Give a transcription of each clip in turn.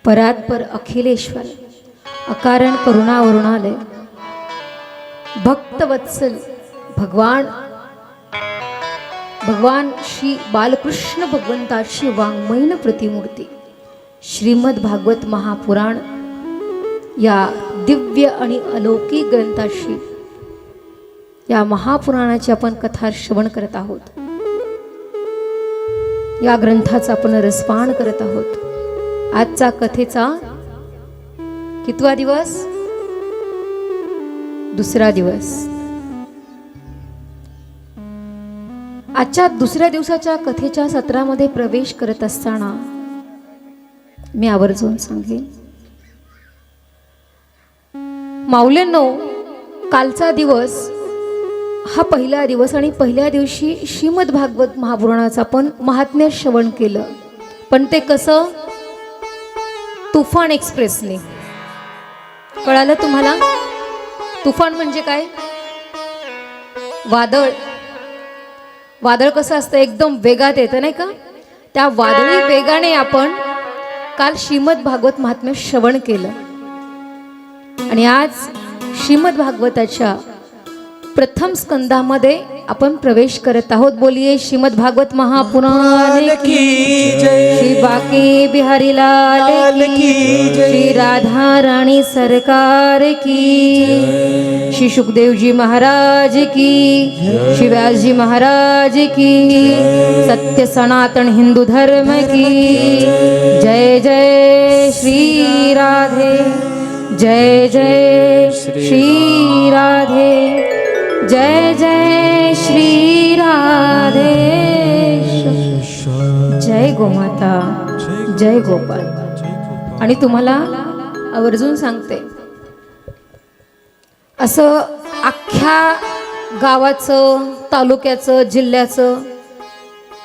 परात्पर अखिलेश्वर अकारण करुणावरुणालय भक्तवत्सल भगवान श्री बालकृष्ण भगवंताची वाङ्मयीन प्रतिमूर्ती श्रीमद भागवत महापुराण या दिव्य आणि अलौकिक ग्रंथाशी या महापुराणाची आपण कथा श्रवण करत आहोत। या ग्रंथाचा आपण रसपान करत आहोत। आजचा कथेचा कितवा दिवस? दुसरा दिवस। आजच्या दुसऱ्या दिवसाच्या कथेच्या सत्रामध्ये प्रवेश करत असताना मी आवर्जून सांगेन, माऊलींनो, कालचा दिवस हा पहिला दिवस आणि पहिल्या दिवशी श्रीमद भागवत महापुराणाचं आपण महात्म्य श्रवण केलं। पण ते कसं? तुफान एक्सप्रेसने। कळालं तुम्हाला? तुफान म्हणजे काय? वादळ। वादळ कसं असतं? एकदम वेगात येतं, नाही का? त्या वादळी वेगाने आपण काल श्रीमद भागवत महात्म्य श्रवण केलं आणि आज श्रीमद भागवताच्या प्रथम स्कंदामध्ये आपण प्रवेश करत आहोत। बोलिए श्रीमद भागवत महापुराण की जय। श्री बाके बिहारी लाल की जय। श्री राधा रानी सरकार की। श्री सुखदेव जी महाराज की। श्री व्यास जी महाराज की। सत्य सनातन हिंदू धर्म की जय। जय श्री राधे, जय जय श्री राधे, जय जय श्री राधे। जय गोमाता, जय गोपाल। आणि तुम्हाला आवर्जून सांगते, असं अख्ख्या गावाचं, तालुक्याचं, जिल्ह्याचं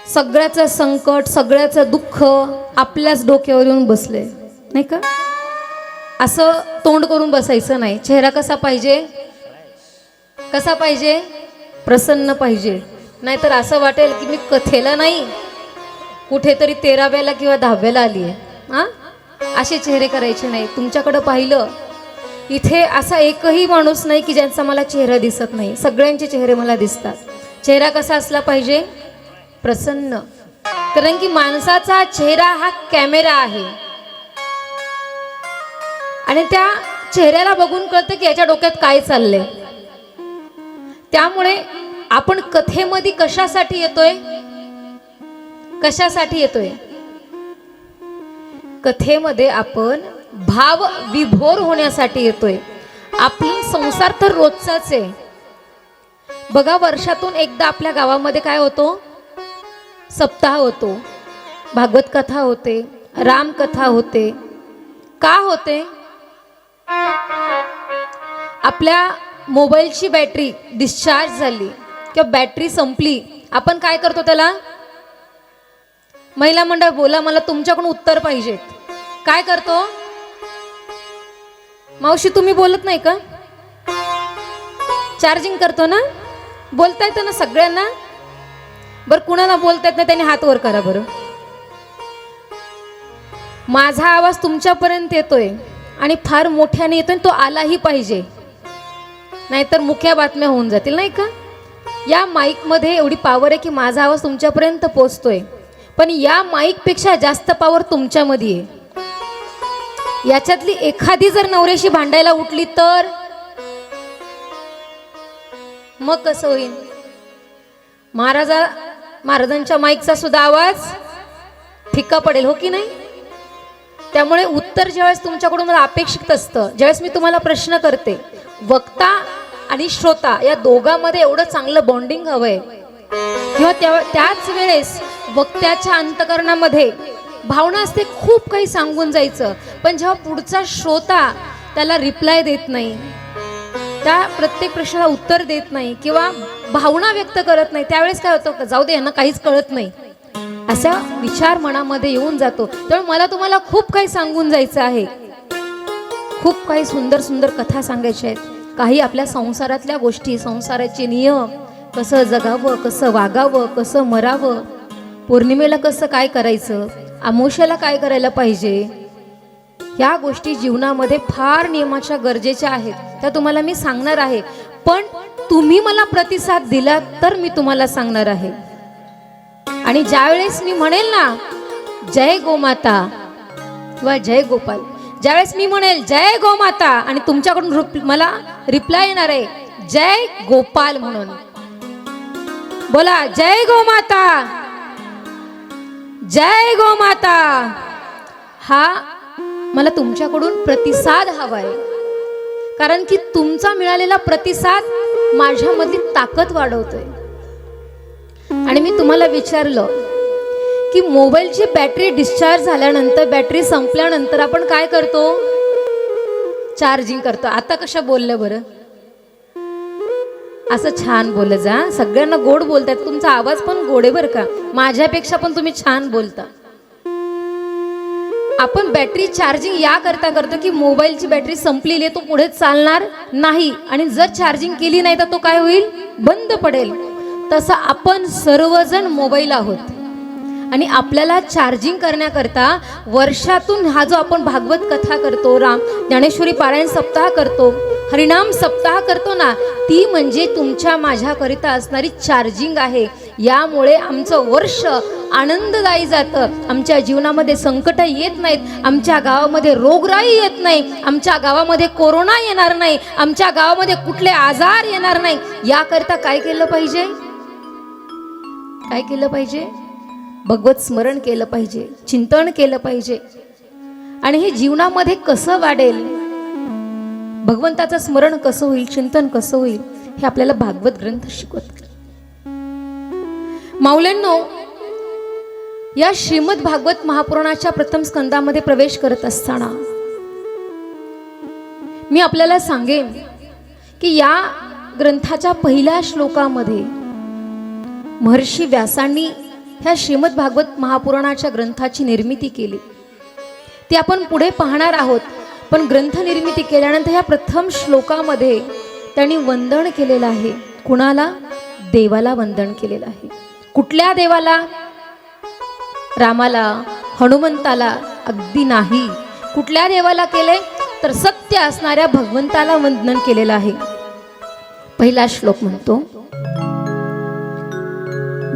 सगळ्याचं संकट, सगळ्याचं दुःख आपल्याच डोक्यावर येऊन बसले, नाही का? असं तोंड करून बसायचं नाही। चेहरा कसा पाहिजे? कसा पाहिजे? प्रसन्न पाहिजे। नाहीतर असं वाटेल की मी कथेला नाही, कुठेतरी 13व्याला किंवा 10व्याला आली आहे। हां, असे चेहरे करायचे नाही। तुमच्याकडं पाहिलं, इथे असा एकही माणूस नाही की ज्यांचा मला चेहरा दिसत नाही। सगळ्यांचे चेहरे मला दिसतात। चेहरा कसा असला पाहिजे? प्रसन्न। कारण की माणसाचा चेहरा हा कॅमेरा आहे आणि त्या चेहऱ्याला बघून कळतं की याच्या डोक्यात काय चाललंय। त्यामुळे आपण कथेमध्ये कशासाठी येतोय? कशासाठी येतोय? कथेमध्ये आपण भाव विभोर होण्यासाठी येतोय। आपला संसार तर रोजचाच आहे बघा। वर्षातून एकदा आपल्या गावामध्ये काय होतो? सप्ताह होतो, भागवत कथा होते, रामकथा होते। का होते? आपल्या मोबाईलची बॅटरी डिस्चार्ज झाली किंवा बॅटरी संपली, आपण काय करतो त्याला? महिला मंडळ बोला, मला तुमच्याकडून उत्तर पाहिजेत। काय करतो? मावशी तुम्ही बोलत नाही का? चार्जिंग करतो ना? बोलता येतं ना सगळ्यांना? बरं, कुणाला बोलता येत नाही त्यांनी हात वर करा बरं। माझा आवाज तुमच्यापर्यंत येतोय आणि फार मोठ्याने येतोय, तो आलाही पाहिजे, नाहीतर मुख्य बातम्या होऊन जातील, नाही का? या माईक मध्ये एवढी पॉवर आहे की माझा आवाज तुमच्यापर्यंत पोहोचतोय, पण या माईक पेक्षा जास्त पॉवर तुमच्यामध्ये आहे। याच्यातली एखादी जर नवऱ्याशी भांडायला उठली तर मग कसं होईल? महाराजांच्या माईकचा सुद्धा आवाज फिक्का पडेल, हो की नाही? त्यामुळे उत्तर ज्यावेळेस तुमच्याकडून मला अपेक्षित असतं, ज्यावेळेस मी तुम्हाला प्रश्न करते, वक्ता आणि श्रोता या दोघांमध्ये एवढं चांगलं बॉन्डिंग हवंय किंवा त्याच वेळेस वक्त्याच्या अंतकरणामध्ये भावना असते, खूप काही सांगून जायचं, पण जेव्हा पुढचा श्रोता त्याला रिप्लाय देत नाही, त्या प्रत्येक प्रश्नाला उत्तर देत नाही किंवा भावना व्यक्त करत नाही, त्यावेळेस काय होतं? जाऊ दे, यांना काहीच कळत नाही, असा विचार मनामध्ये येऊन जातो। त्यामुळे मला तुम्हाला खूप काही सांगून जायचं आहे, खूप काही सुंदर सुंदर कथा सांगायच्या आहेत। काही आपल्या संसारातल्या गोष्टी, संसाराचे नियम, कसं जगावं, कसं वागावं, कसं मरावं, पौर्णिमेला कसं काय करायचं, अमावस्येला काय करायला पाहिजे, ह्या गोष्टी जीवनामध्ये फार नियमाच्या गरजेच्या आहेत, त्या तुम्हाला मी सांगणार आहे. पण तुम्ही मला प्रतिसाद दिला तर मी तुम्हाला सांगणार आहे. आणि ज्यावेळेस मी म्हणेल ना जय गोमाता किंवा जय गोपाल, ज्यावेळेस मी म्हणेल जय गोमाता आणि तुमच्याकडून मला रिप्लाय येणार आहे जय गोपाल म्हणून, बोला जय गोमाता, जय गोमाता. हा मला तुमच्याकडून प्रतिसाद हवाय, कारण की तुमचा मिळालेला प्रतिसाद माझ्यामधली ताकद वाढवतोय. आणि मी तुम्हाला विचारलं की मोबाईलची बॅटरी डिस्चार्ज झाल्यानंतर, बॅटरी संपल्यानंतर आपण काय करतो? चार्जिंग करतो. आता कशा बोललं बरं? असं छान बोलत जा, सगळ्यांना गोड बोलतात, तुमचा आवाज पण गोड आहे बरं का, माझ्यापेक्षा पण तुम्ही छान बोलता. आपण बॅटरी चार्जिंग या करता करतो की मोबाईलची बॅटरी संपलेली आहे, तो पुढे चालणार नाही, आणि जर चार्जिंग केली नाही तर तो काय होईल? बंद पडेल. तसं आपण सर्वजण मोबाईल आहोत आणि आपल्याला चार्जिंग करण्याकरता वर्षातून हा जो आपण भागवत कथा करतो, ज्ञानेश्वरी पारायण सप्ताह करतो, हरिनाम सप्ताह करतो ना, ती म्हणजे तुमच्या माझ्याकरिता असणारी चार्जिंग आहे. यामुळे आमचं वर्ष आनंददायी जातं, आमच्या जीवनामध्ये संकट येत नाहीत, आमच्या गावामध्ये रोगराई येत नाही, आमच्या गावामध्ये कोरोना येणार नाही, आमच्या गावामध्ये कुठले आजार येणार नाही. याकरता काय केलं पाहिजे? काय केलं पाहिजे? भगवत स्मरण केलं पाहिजे, चिंतन केलं पाहिजे. आणि हे जीवनामध्ये कसं वाढेल, भगवंताचं स्मरण कसं होईल, चिंतन कसं होईल, हे आपल्याला भागवत ग्रंथ शिकवतात. माऊल्यांनो, या श्रीमद भागवत महापुराणाच्या प्रथम स्कंदामध्ये प्रवेश करत असताना मी आपल्याला सांगेन की या ग्रंथाच्या पहिल्या श्लोकामध्ये महर्षी व्यासांनी ह्या श्रीमद भागवत महापुराणाच्या ग्रंथाची निर्मिती केली. ती आपण पुढे पाहणार आहोत. पण ग्रंथ निर्मिती केल्यानंतर ह्या प्रथम श्लोकामध्ये त्यांनी वंदन केलेलं आहे. कुणाला? देवाला वंदन केलेलं आहे. कुठल्या देवाला? रामाला, हनुमंताला? अगदी नाही. कुठल्या देवाला केले? तर सत्य असणाऱ्या भगवंताला वंदन केलेलं आहे. पहिला श्लोक म्हणतो,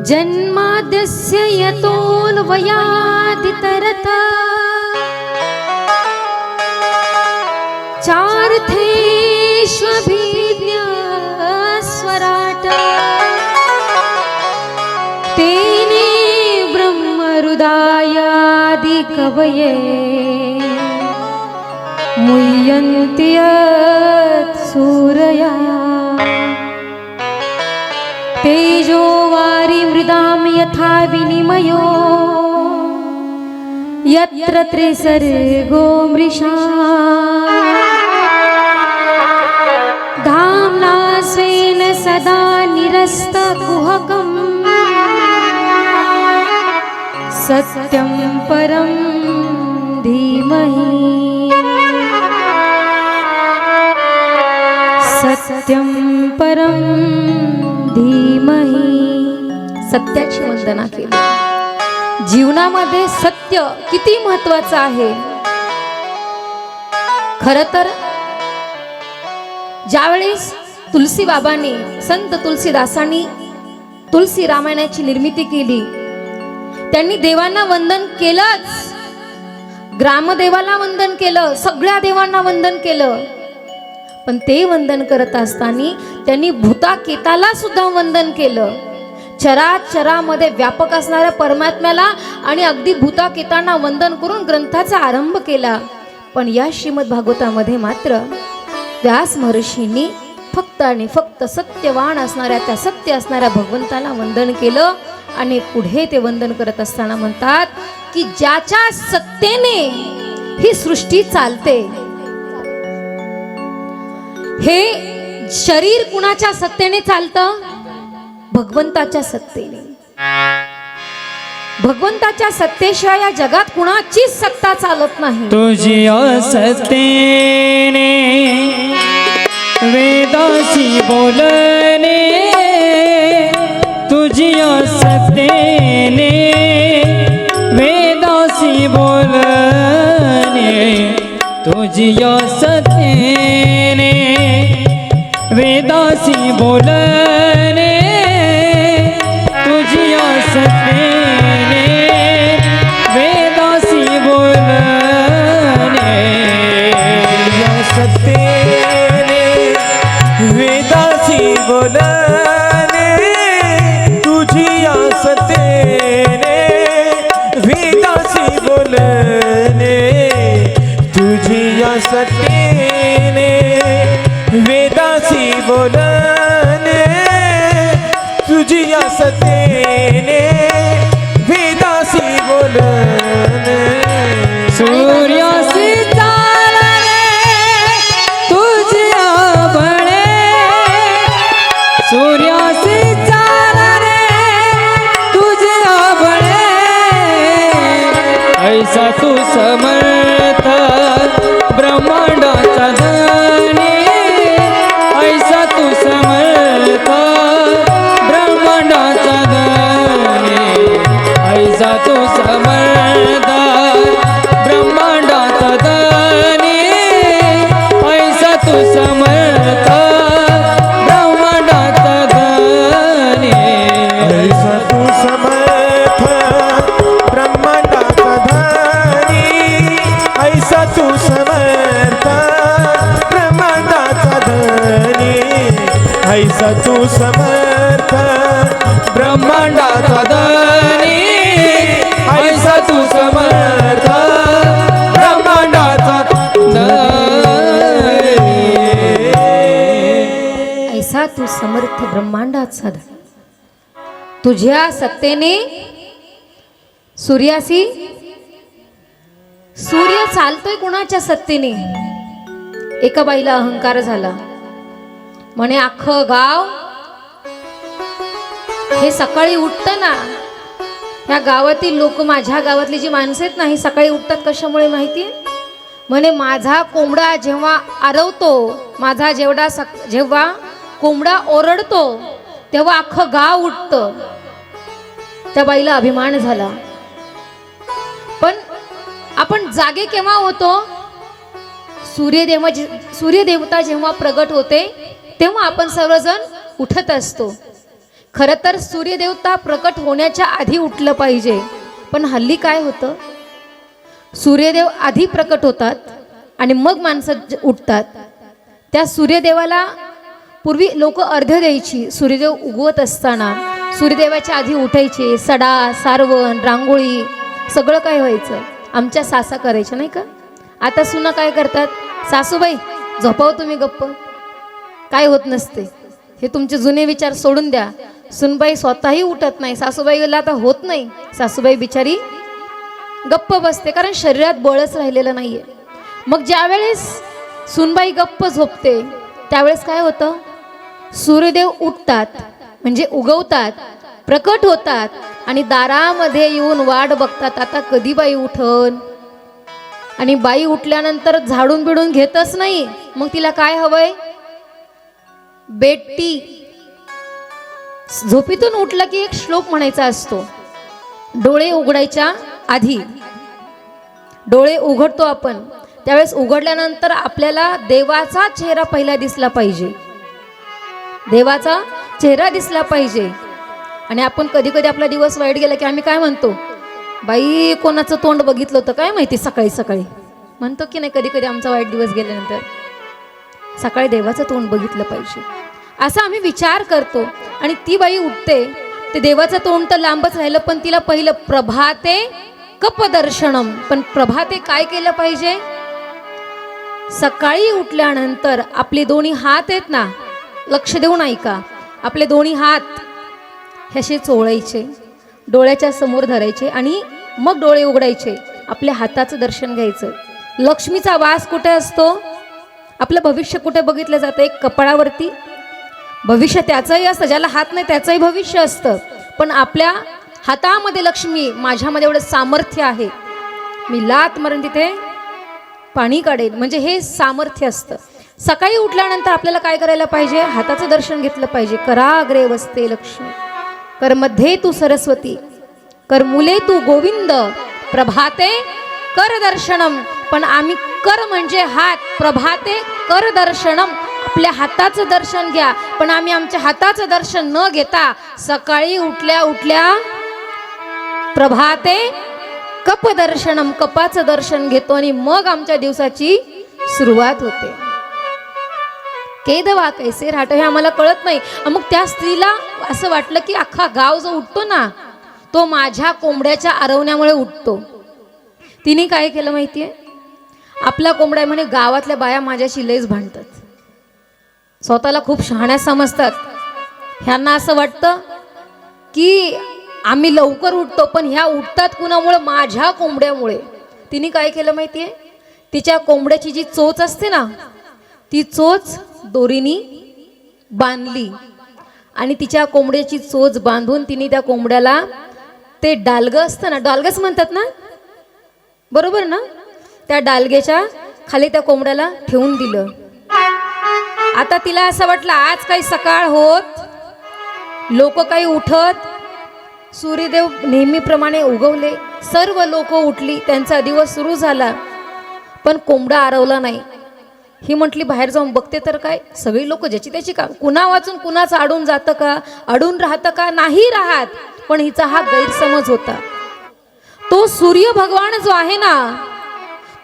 जन्माद्यस्य यतोऽन्वयादितरत चार्थेष्वभिज्ञस्वराट तेने ब्रह्महृदायादि कवये मुह्यन्ति सूरया तेजो वारि मृदां यथा विनिमयो यत्र त्रिसर्गो मृषा धाम्ना स्वेन सदा निरस्तकुहकं सत्यं परं धीमहि सत्यं परं धीमहि. सत्याची वंदना केली. जीवनामध्ये सत्य किती महत्वाचं आहे. खरं तर ज्यावेळेस तुलसी बाबांनी, संत तुलसीदासांनी तुलसी रामायणाची निर्मिती केली, त्यांनी देवांना वंदन केलंच, ग्रामदेवाला वंदन केलं, सगळ्या देवांना वंदन केलं. पण ते वंदन करत असताना त्यांनी भूताकेताला सुद्धा वंदन केलं. चराचरामध्ये व्यापक असणाऱ्या परमात्म्याला आणि अगदी भूताकेतांना वंदन करून ग्रंथाचा आरंभ केला. पण या श्रीमद भागवतामध्ये मात्र व्यास महर्षींनी फक्त आणि फक्त सत्यवान असणाऱ्या, त्या सत्य असणाऱ्या भगवंताला वंदन केलं. आणि पुढे ते वंदन करत असताना म्हणतात की ज्याच्या सत्तेने ही सृष्टी चालते, हे शरीर कुणाच्या सत्तेने चालतं? भगवंताच्या सत्तेने. भगवंताच्या सत्तेशिवाय या जगात कुणाचीच सत्ता चालत नाही. तुझ्या सत्तेने वेदासी बोलणे, तुझ्या सत्तेने वेदासी बोलणे, तुझी सत्तेने वेदासी बोलणे तुझी सत्तेने वेदासी बोलणे सत्तेने वेदासी बोलणे तुझी सत्तेने वेदासी बोलणे तुझी सत्तेने वेदासी बोलणे तुझी सत्तेने वेदासी बोलणे सूर्यासी चालणे तुझ्या बळे सूर्यासी चालणे तुझ्या बळे ऐसा तू समर्थ ब्रह्मांडाचा धनी ऐसा तू समर्थ ब्रह्मांडाचा धनी ऐसा तू समर्थ ब्रह्मांडाचा धनी ऐसा तू समर्थ ब्रह्मांडाचा धनी ऐसा तू समर्थ ब्रह्मांडाचा धनी ऐसा तू समर्थ ब्रह्मांडाचा धनी ऐसा तू समर्थ ब्रह्मांडाचा धनी ऐसा तू समर्थ ब्रह्मांडाचा धनी ऐसा तू समर्थ ब्रह्मांडाचा धनी तुझ्या सत्तेने सूर्यासी सूर्य चालतोय कुणाच्या सत्तेने. एका बाईला अहंकार झाला, म्हणे अख्खं गाव हे सकाळी उठतं ना, ह्या गावातील लोक, माझ्या गावातली जी माणसं आहेत ना, ही सकाळी उठतात कशामुळे माहिती? म्हणे माझा कोंबडा जेव्हा आरवतो, माझा जेव्हा कोंबडा ओरडतो तेव्हा अख्खं गाव उठतं. त्या बाईला अभिमान झाला. पण आपण जागे केव्हा होतो? सूर्यदेवता जेव्हा प्रगट होते तेव्हा आपण सर्वजण उठत असतो. खरं तर सूर्यदेवता प्रकट होण्याच्या आधी उठलं पाहिजे. पण हल्ली काय होतं, सूर्यदेव आधी प्रकट होतात आणि मग माणसं उठतात. त्या सूर्यदेवाला पूर्वी लोक अर्घ्य द्यायची. सूर्यदेव उगवत असताना सूर्यदेवाच्या आधी उठायचे. सडा, सारवण, रांगोळी सगळं काय व्हायचं. आमच्या सासा करायच्या नाही का. आता सुना काय करतात, सासूबाई झोपाव तुम्ही गप्प, काय होत नसते. हे तुमचे जुने विचार सोडून द्या. सुनबाई स्वतःही उठत नाही, सासूबाईला आता होत नाही. सासूबाई बिचारी गप्प बसते, कारण शरीरात बळच राहिलेलं नाहीये. मग ज्यावेळेस सुनबाई गप्प झोपते त्यावेळेस काय होतं, सूर्यदेव उठतात म्हणजे उगवतात, प्रकट होतात आणि दारामध्ये येऊन वाट बघतात, आता कधी बाई उठन. आणि बाई उठल्यानंतर झाडून बिडून घेतच नाही. मग तिला काय हवंय, बेटी. झोपेतून उठला की एक श्लोक म्हणायचा असतो, डोळे उघडायच्या आधी. डोळे उघडतो आपण त्यावेळेस उघडल्यानंतर आपल्याला देवाचा चेहरा पहिला दिसला पाहिजे. देवाचा चेहरा दिसला पाहिजे. आणि आपण कधी कधी आपला दिवस वाईट गेला की आम्ही काय म्हणतो, बाई कोणाचं तोंड बघितलं होतं काय माहिती सकाळी सकाळी, म्हणतो की नाही. कधी कधी आमचा वाईट दिवस गेल्यानंतर सकाळी देवाचं तोंड बघितलं पाहिजे असा आम्ही विचार करतो. आणि ती बाई उठते, ते देवाचं तोंड तर लांबच राहिलं, पण तिला पहिलं प्रभाते कपदर्शनम. पण प्रभाते काय केलं पाहिजे, सकाळी उठल्यानंतर आपले दोन्ही हात आहेत ना, लक्ष देऊन ऐका, आपले दोन्ही हात हे असे चोळायचे, डोळ्याच्या समोर धरायचे आणि मग डोळे उघडायचे. आपल्या हाताचं दर्शन घ्यायचं. लक्ष्मीचा वास कुठे असतो, आपलं भविष्य कुठे बघितलं जातं, एक कपाळावरती. भविष्य त्याचंही असतं, ज्याला हात नाही त्याचंही भविष्य असतं. पण आपल्या हातामध्ये लक्ष्मी, माझ्यामध्ये एवढं सामर्थ्य आहे, मी लात मारून तिथे पाणी काढेल, म्हणजे हे सामर्थ्य असतं. सकाळी उठल्यानंतर आपल्याला काय करायला पाहिजे, हाताचं दर्शन घेतलं पाहिजे. कराग्रे वसते लक्ष्मी, कर मध्ये तू सरस्वती, कर मुले तू गोविंद, प्रभाते कर दर्शनम. पण आम्ही कर म्हणजे हात, प्रभाते कर दर्शनम, आपल्या हाताचं दर्शन घ्या. पण आम्ही आमच्या हाताचं दर्शन न घेता सकाळी उठल्या उठल्या प्रभाते कप दर्शनम, कपाचं दर्शन घेतो आणि मग आमच्या दिवसाची सुरुवात होते. केदवा कैसे राहतो हे आम्हाला कळत नाही. मग त्या स्त्रीला असं वाटलं की अख्खा गाव जो उठतो ना तो माझ्या कोंबड्याच्या आरवण्यामुळे उठतो. तिने काय केलं माहितीये, आपला कोंबडा म्हणे गावातल्या बाया माझ्याशी लयच भांडतात, स्वतःला खूप शहाण्या समजतात. ह्यांना असं वाटतं की आम्ही लवकर उठतो, पण ह्या उठतात कुणामुळे, माझ्या कोंबड्यामुळे. तिने काय केलं माहितीये, तिच्या कोंबड्याची जी चोच असते ना ती चोच दोरीनी बांधली आणि तिच्या कोंबड्याची चोच बांधून तिने त्या कोंबड्याला ते डालगं असतं ना, डालगंच म्हणतात ना, बरोबर ना, त्या डालगेच्या खाली त्या कोंबड्याला ठेवून दिलं. आता तिला असं वाटलं आज काही सकाळ होत, लोक काही उठत, सूर्यदेव नेहमीप्रमाणे उगवले, सर्व लोक उठली, त्यांचा दिवस सुरू झाला, पण कोंबडा आरवला नाही. ही म्हटली बाहेर जाऊन बघते तर काय, सगळी लोक ज्याची त्याची काम, कुणा वाचून कुणाचं अडून जातं का, अडून राहतं का, नाही राहत. पण हिचा हा गैरसमज होता. तो सूर्य भगवान जो आहे ना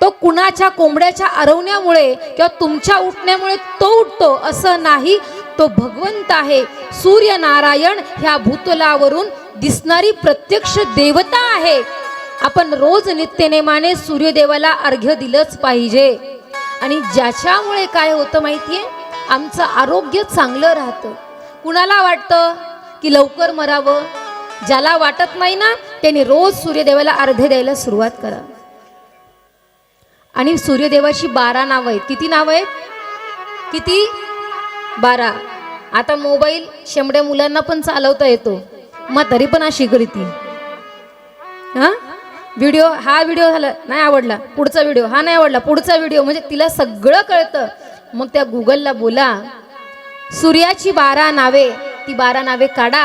तो कुणाच्या कोंबड्याच्या आरवण्यामुळे किंवा तुमच्या उठण्यामुळे तो उठतो असं नाही. तो भगवंत आहे, सूर्य नारायण ह्या भूतलावरून दिसणारी प्रत्यक्ष देवता आहे. आपण रोज नित्यनेमाने सूर्यदेवाला अर्घ्य दिलंच पाहिजे. आणि ज्याच्यामुळे काय होतं माहितीये, आमचं आरोग्य चांगलं राहतं. कुणाला वाटतं की लवकर मरावं, ज्याला वाटत नाही ना त्यांनी रोज सूर्यदेवाला अर्घ्य द्यायला सुरुवात करा. आणि सूर्यदेवाची 12 नावं आहेत. किती नावं आहेत? किती? 12. आता मोबाईल शेंबड्या मुलांना पण चालवता येतो, मग तरी पण अशी करती. हा व्हिडिओ, हा व्हिडिओ झाला नाही आवडला, पुढचा व्हिडिओ, हा नाही आवडला, पुढचा व्हिडिओ, म्हणजे तिला सगळं कळतं. मग त्या गुगलला बोला सूर्याची 12 नावे, ती 12 नावे काढा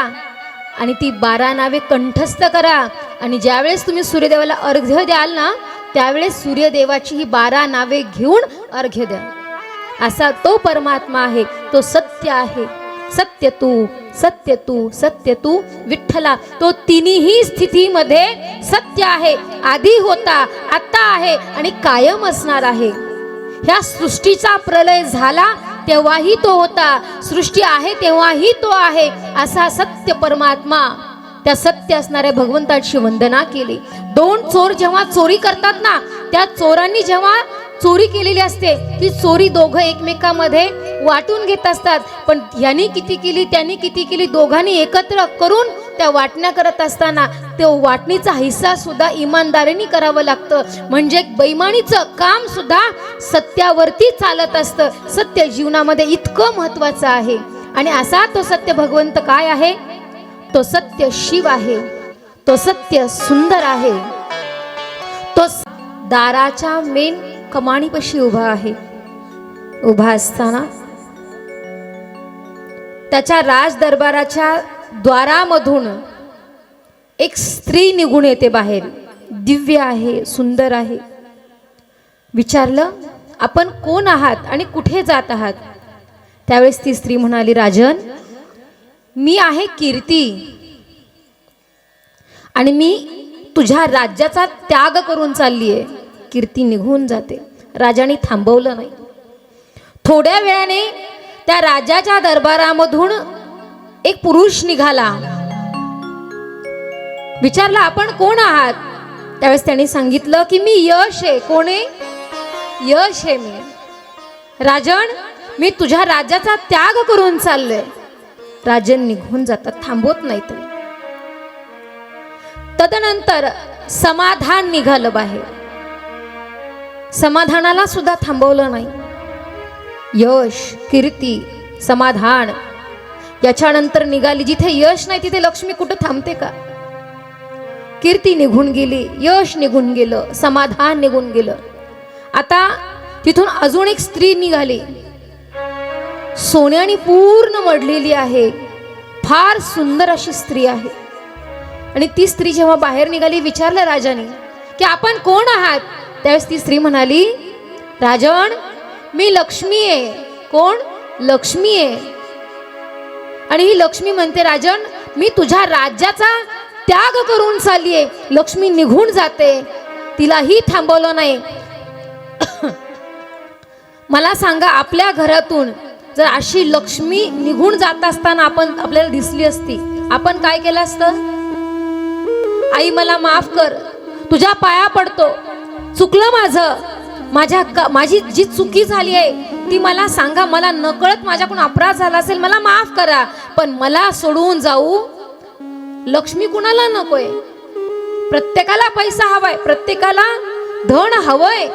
आणि ती 12 नावे कंठस्थ करा. आणि ज्यावेळेस तुम्ही सूर्यदेवाला अर्घ्य द्याल ना त्यावेळेस सूर्यदेवाची ही 12 नावे घेऊन अर्घ्य द्या. असा तो परमात्मा आहे, तो सत्य आहे. सत्य तू, सत्य तू, सत्य तू विठ्ठला. तो तिन्ही स्थितीमध्ये सत्य आहे. आधी होता, आता आहे आणि कायम असणार आहे. ह्या सृष्टीचा प्रलय झाला तेव्हाही तो होता, सृष्टी आहे तेव्हाही तो आहे. असा सत्य परमात्मा, त्या सत्य असणाऱ्या भगवंताची वंदना केली. 2 चोर जेव्हा चोरी करतात ना, त्या चोरांनी जेव्हा चोरी केलेली असते ती चोरी दोघं एकमेकांमध्ये वाटून घेत असतात. पण यांनी किती केली त्यांनी किती केली दोघांनी एकत्र करून त्या वाटण्या करत असताना तो वाटणीचा हिस्सा सुद्धा इमानदारीने करावं लागतं. म्हणजे बेईमानीचं काम सुद्धा सत्यावरती चालत असतं. सत्य जीवनामध्ये इतकं महत्वाचं आहे. आणि असा तो सत्य भगवंत काय आहे, तो सत्य शिव आहे, तो सत्य सुंदर आहे. तो दाराच्या मेन कमानीपाशी उभा आहे. उभा असताना त्याच्या राज दरबाराच्या द्वारामधून एक स्त्री निघून येते बाहेर. दिव्य आहे, सुंदर आहे. विचारलं आपण कोण आहात आणि कुठे जात आहात? त्यावेळेस ती स्त्री म्हणाली, राजन मी आहे कीर्ती आणि मी तुझ्या राज्याचा त्याग करून चालली आहे. कीर्ती निघून जाते. राजाने थांबवलं नाही. थोड्या वेळाने त्या राजाच्या दरबारामधून एक पुरुष निघाला. विचारला आपण कोण आहात? त्यावेळेस त्याने सांगितलं की मी यश आहे. कोण आहे? यश आहे मी. राजन मी तुझ्या राज्याचा त्याग करून चाललोय. राजन निघून जातात, थांबवत नाही. तदनंतर समाधान निघालं बाहेर. समाधानाला सुद्धा थांबवलं नाही. यश, कीर्ती, समाधान याच्यानंतर निघाली. जिथे यश नाही तिथे लक्ष्मी कुठं थांबते का? कीर्ती निघून गेली, यश निघून गेलं, समाधान निघून गेलं. आता तिथून अजून एक स्त्री निघाली. सोन्याने पूर्ण मढलेली आहे, फार सुंदर अशी स्त्री आहे. आणि ती स्त्री जेव्हा बाहेर निघाली विचारलं राजाने की आपण कोण आहात? त्यावेळेस ती स्त्री म्हणाली राजन, मी लक्ष्मी आहे. कोण? लक्ष्मी आहे. आणि ही लक्ष्मी म्हणते, राजन मी तुझ्या राज्याचा त्याग करून चाललीये. लक्ष्मी निघून जाते, तिलाही थांबवलं नाही. मला सांगा, आपल्या घरातून जर अशी लक्ष्मी निघून जात असताना आपल्याला दिसली असती, आपण काय केलं असतं? आई मला माफ कर, तुझ्या पाया पडतो, चुकलं माझी जी चुकी झाली आहे ती मला सांगा, मला नकळत माझ्याकडून अपराध झाला असेल, मला माफ करा, पण मला सोडून जाऊ. लक्ष्मी कुणाला नकोय? प्रत्येकाला पैसा हवाय, प्रत्येकाला धन हवंय,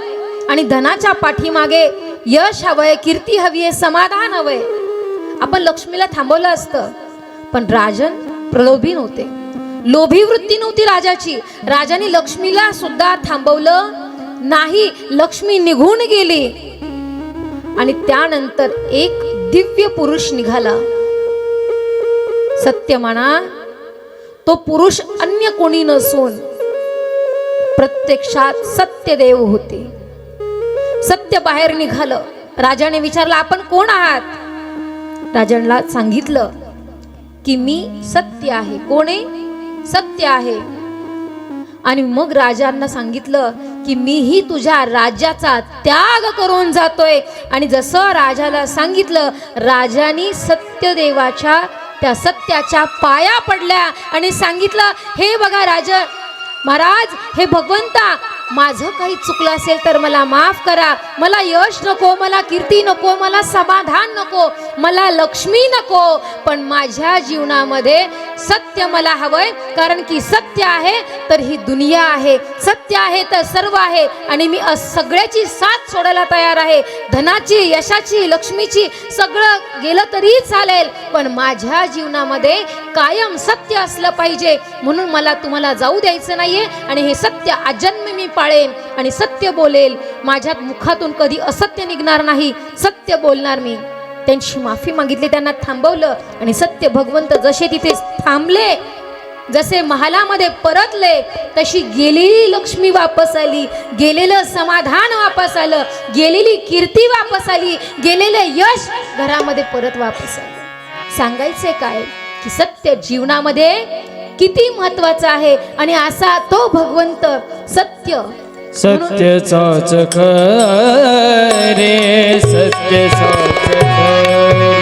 आणि धनाच्या पाठीमागे यश हवंय, कीर्ती हवी आहे, समाधान हवंय. आपण लक्ष्मीला थांबवलं असतं, पण राजन प्रलोभीन होते, लोभी वृत्ती नव्हती राजाची. राजाने लक्ष्मीला सुद्धा थांबवलं नाही. लक्ष्मी निघून गेली आणि त्यानंतर एक दिव्य पुरुष निघाला. सत्य म्हणा, तो पुरुष अन्य कोणी नसून प्रत्यक्षात सत्यदेव होते. सत्य बाहेर निघालं. राजाने विचारलं, आपण कोण आहात? राजांना सांगितलं की मी सत्य आहे. कोण आहे? सत्य आहे. आणि मग राजांना सांगितलं की मीही तुझ्या राज्याचा त्याग करून जातोय. आणि जसं राजाला सांगितलं, राजानी सत्यदेवाच्या त्या सत्याच्या पाया पडल्या आणि सांगितलं, हे बघा राजा महाराज, हे भगवंता, माझं काही चुकलं असेल तर मला माफ करा. मला यश नको, मला कीर्ती नको, मला समाधान नको, मला लक्ष्मी नको, पण माझ्या जीवनामध्ये सत्य मला हवंय. कारण की सत्य आहे तर ही दुनिया आहे, सत्य आहे तर सर्व आहे, आणि मी सगळ्याची साथ सोडायला तयार आहे. धनाची, यशाची, लक्ष्मीची, सगळं गेलं तरी चालेल, पण माझ्या जीवनामध्ये कायम सत्य असलं पाहिजे. म्हणून मला तुम्हाला जाऊ द्यायचं नाहीये, आणि हे सत्य आजन्म मी पाळेन आणि सत्य बोलेल. माझ्या मुखातून कधी असत्य निघणार नाही, सत्य बोलणार मी. त्यांची माफी मागितली, त्यांना थांबवलं, आणि सत्य भगवंत जसे तिथे थांबले, जसे महालामध्ये परतले, तशी गेलेली लक्ष्मी वापस आली, गेलेलं समाधान वापस आलं, गेलेली कीर्ती वापस आली, गेलेलं यश घरामध्ये परत वापस आलं. सांगायचे काय की सत्य जीवनामध्ये किती महत्वाचं आहे. आणि असा तो भगवंत सत्य, सत्य साच खरे, सत्य साच खरे,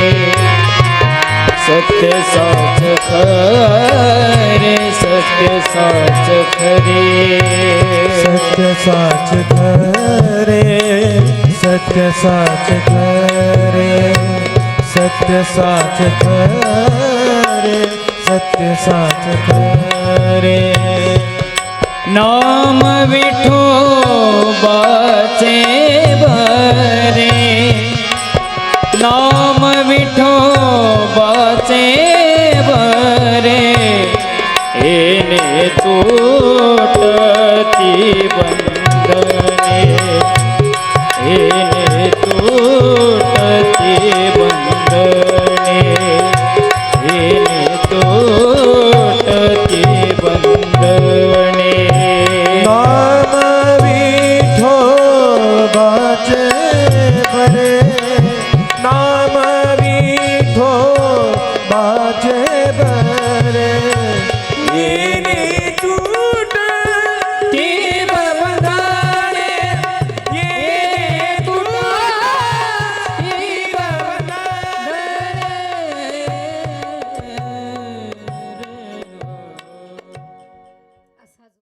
सत्य साच खरे, सत्य साच खरे, सत्य साच खरे, सत्य साच खरे, सत्य साच खरे, सत्य साच खरे. नाम विठोबाचे बरे, नाम विठोबाचे बरे, येणे तुटती बंधने, येणे तुटती बंधने, येणे तुटती बंधने. नाम विठोबाचे बरे,